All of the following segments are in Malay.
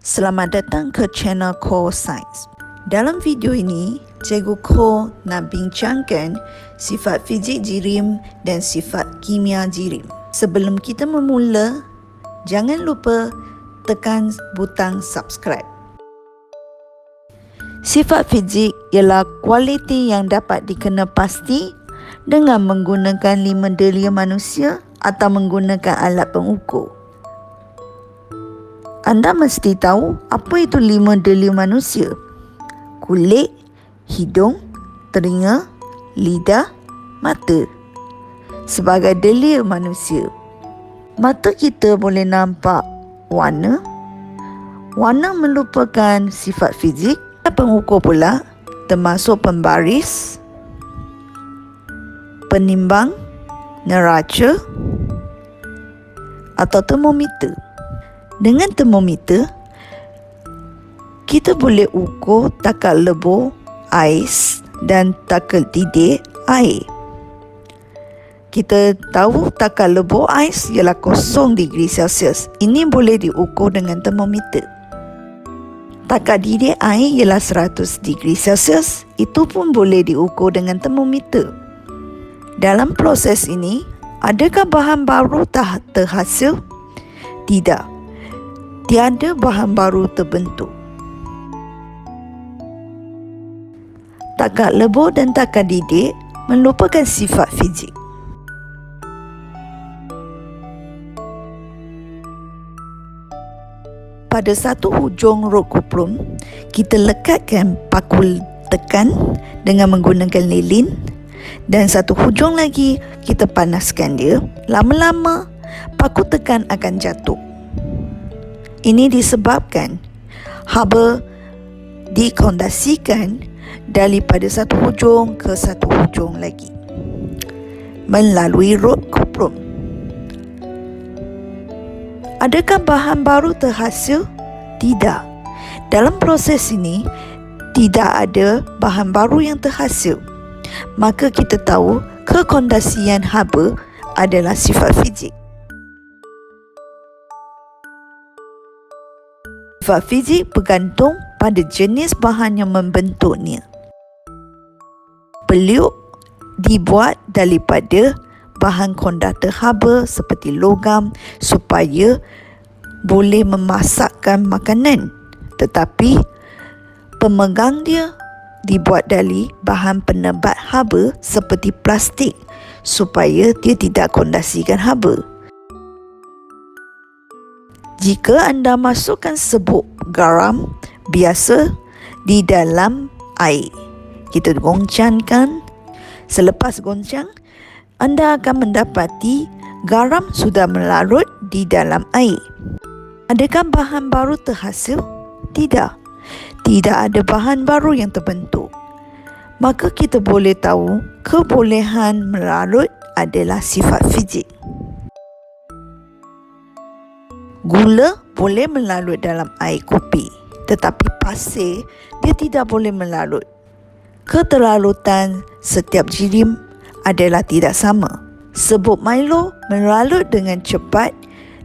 Selamat datang ke channel Core Science. Dalam video ini, Cikgu Core nak bincangkan sifat fizik jirim dan sifat kimia jirim. Sebelum kita memula, jangan lupa tekan butang subscribe. Sifat fizik ialah kualiti yang dapat dikena pasti dengan menggunakan 5 delia manusia atau menggunakan alat pengukur. Anda mesti tahu apa itu 5 delia manusia. Kulit, hidung, telinga, lidah, mata. Sebagai delia manusia, mata kita boleh nampak warna. Warna merupakan sifat fizik. Pengukur pula termasuk pembaris, penimbang, neraca atau termometer. Dengan termometer, kita boleh ukur takar lebur ais dan takar didih air. Kita tahu takar lebur ais ialah 0 degree Celsius. Ini boleh diukur dengan termometer. Takar didih air ialah 100 degree Celsius. Itu pun boleh diukur dengan termometer. Dalam proses ini, adakah bahan baru terhasil? Tidak. Tiada bahan baru terbentuk. Takar lebur dan takar didih merupakan sifat fizik. Pada satu hujung rod kuprum, kita lekatkan paku tekan dengan menggunakan lilin, dan satu hujung lagi kita panaskan dia. Lama-lama, paku tekan akan jatuh. Ini disebabkan haba dikondasikan daripada satu hujung ke satu hujung lagi melalui rod kuprum. Adakah bahan baru terhasil? Tidak. Dalam proses ini, tidak ada bahan baru yang terhasil. Maka kita tahu kekondasian haba adalah sifat fizik. Sifat fizik bergantung pada jenis bahan yang membentuknya. Peliuk dibuat daripada bahan konduktor haba seperti logam supaya boleh memasakkan makanan. Tetapi pemegang dia dibuat dari bahan penebat haba seperti plastik supaya dia tidak kondasikan haba. Jika anda masukkan serbuk garam biasa di dalam air, kita goncangkan. Selepas goncang, anda akan mendapati garam sudah melarut di dalam air. Adakah bahan baru terhasil? Tidak. Tidak ada bahan baru yang terbentuk. Maka kita boleh tahu kebolehan melarut adalah sifat fizik. Gula boleh melarut dalam air kopi, tetapi pasir dia tidak boleh melarut. Keteralutan setiap jirim adalah tidak sama. Serbuk Milo melarut dengan cepat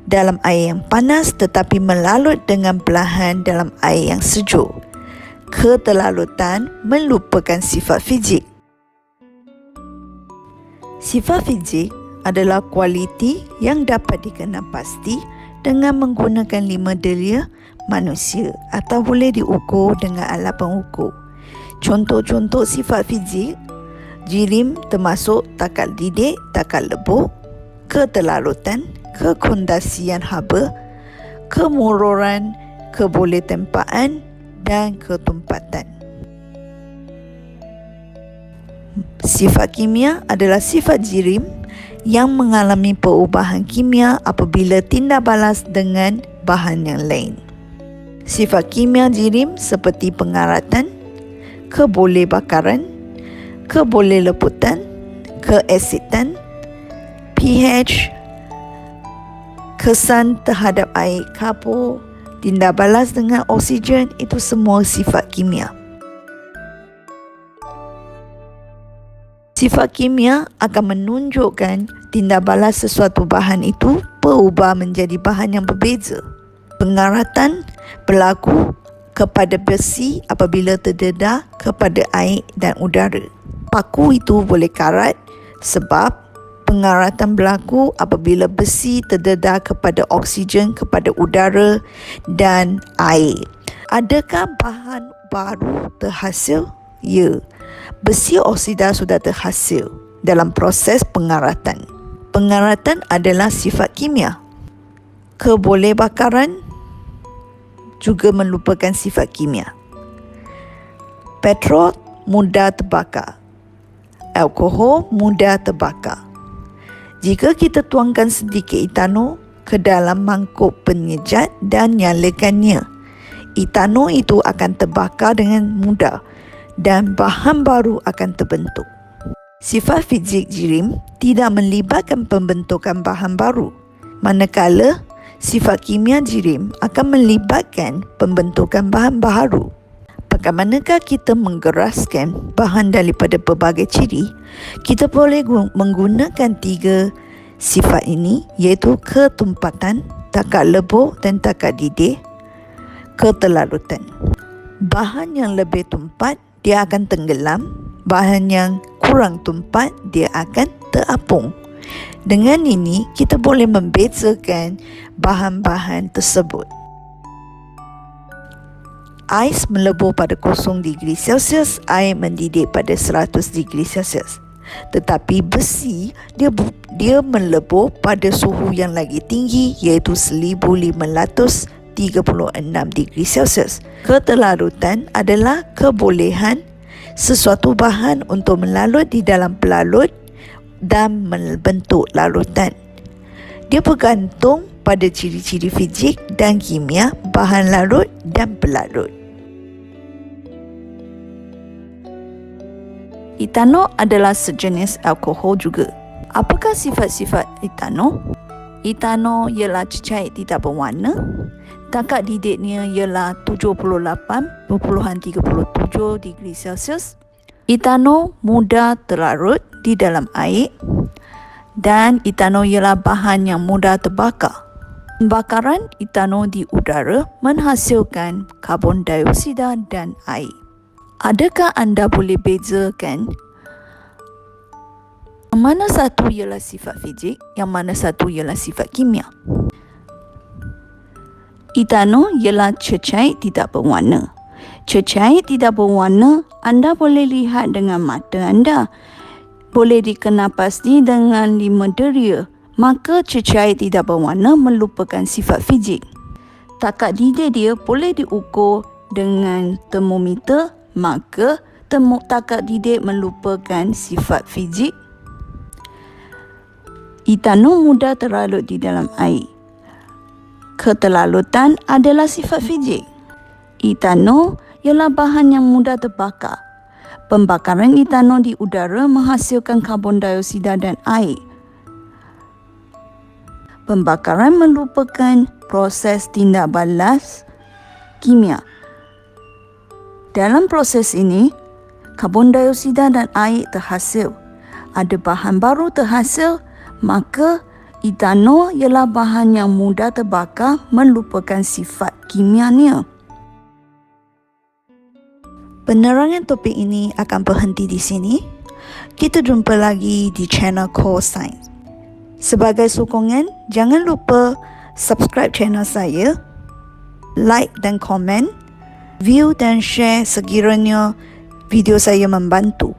dalam air yang panas tetapi melarut dengan perlahan dalam air yang sejuk. Keteralutan merupakan sifat fizik. Sifat fizik adalah kualiti yang dapat dikenal pasti dengan menggunakan 5 delia manusia atau boleh diukur dengan alat pengukur. Contoh-contoh sifat fizik jirim termasuk takar didih, takar lebur, keteralutan, kekondasian haba, kemururan, kebolehtampaan dan ketumpatan. Sifat kimia adalah sifat jirim yang mengalami perubahan kimia apabila tindak balas dengan bahan yang lain. Sifat kimia jirim seperti pengaratan, kebolehbakaran, kebolehleputan, keasidan, pH, kesan terhadap air kapur, tindak balas dengan oksigen, itu semua sifat kimia. Sifat kimia akan menunjukkan tindak balas sesuatu bahan itu berubah menjadi bahan yang berbeza. Pengaratan berlaku kepada besi apabila terdedah kepada air dan udara. Paku itu boleh karat sebab pengaratan berlaku apabila besi terdedah kepada oksigen, kepada udara dan air. Adakah bahan baru terhasil? Ya, besi oksida sudah terhasil dalam proses pengaratan. Pengaratan adalah sifat kimia. Kebolehbakaran juga merupakan sifat kimia. Petrol mudah terbakar. Alkohol mudah terbakar. Jika kita tuangkan sedikit etanol ke dalam mangkuk penyejat dan nyalakannya, etanol itu akan terbakar dengan mudah dan bahan baru akan terbentuk. Sifat fizik jirim tidak melibatkan pembentukan bahan baru, manakala sifat kimia jirim akan melibatkan pembentukan bahan baru. Bagaimanakah kita menggeraskan bahan daripada berbagai ciri? Kita boleh menggunakan 3 sifat ini, iaitu ketumpatan, takat lebur dan takat didih. Keterlarutan. Bahan yang lebih tumpat, dia akan tenggelam. Bahan yang kurang tumpat, dia akan terapung. Dengan ini, kita boleh membezakan bahan-bahan tersebut. Ais melebur pada 0 digri Celsius, air mendidih pada 100 digri Celsius. Tetapi besi, dia melebur pada suhu yang lagi tinggi, iaitu 1536 digri Celsius. Keterlarutan adalah kebolehan sesuatu bahan untuk melalut di dalam pelalut dan membentuk larutan. Dia bergantung pada ciri-ciri fizik dan kimia bahan larut dan pelarut. Etanol adalah sejenis alkohol juga. Apakah sifat-sifat etanol? Etanol ialah cecair tidak berwarna. Takat didihnya ialah 78.37 digri Celsius. Etanol mudah terlarut di dalam air. Dan etanol ialah bahan yang mudah terbakar. Pembakaran etanol di udara menghasilkan karbon dioksida dan air. Adakah anda boleh bezakan yang mana satu ialah sifat fizik, yang mana satu ialah sifat kimia? Etanol ialah cecair tidak berwarna. Cecair tidak berwarna anda boleh lihat dengan mata anda. Boleh dikenal pasti dengan 5 deria. Maka cecair tidak berwarna merupakan sifat fizik. Takat didih dia boleh diukur dengan termometer, maka takat didih merupakan sifat fizik. Etanol mudah terlarut di dalam air. Keterlarutan adalah sifat fizik. Etanol ialah bahan yang mudah terbakar. Pembakaran etanol di udara menghasilkan karbon dioksida dan air. Pembakaran merupakan proses tindak balas kimia. Dalam proses ini, karbon dioksida dan air terhasil. Ada bahan baru terhasil, maka etanol ialah bahan yang mudah terbakar merupakan sifat kimianya. Penerangan topik ini akan berhenti di sini. Kita jumpa lagi di channel Core Science. Sebagai sokongan, jangan lupa subscribe channel saya, like dan komen, view dan share sekiranya video saya membantu.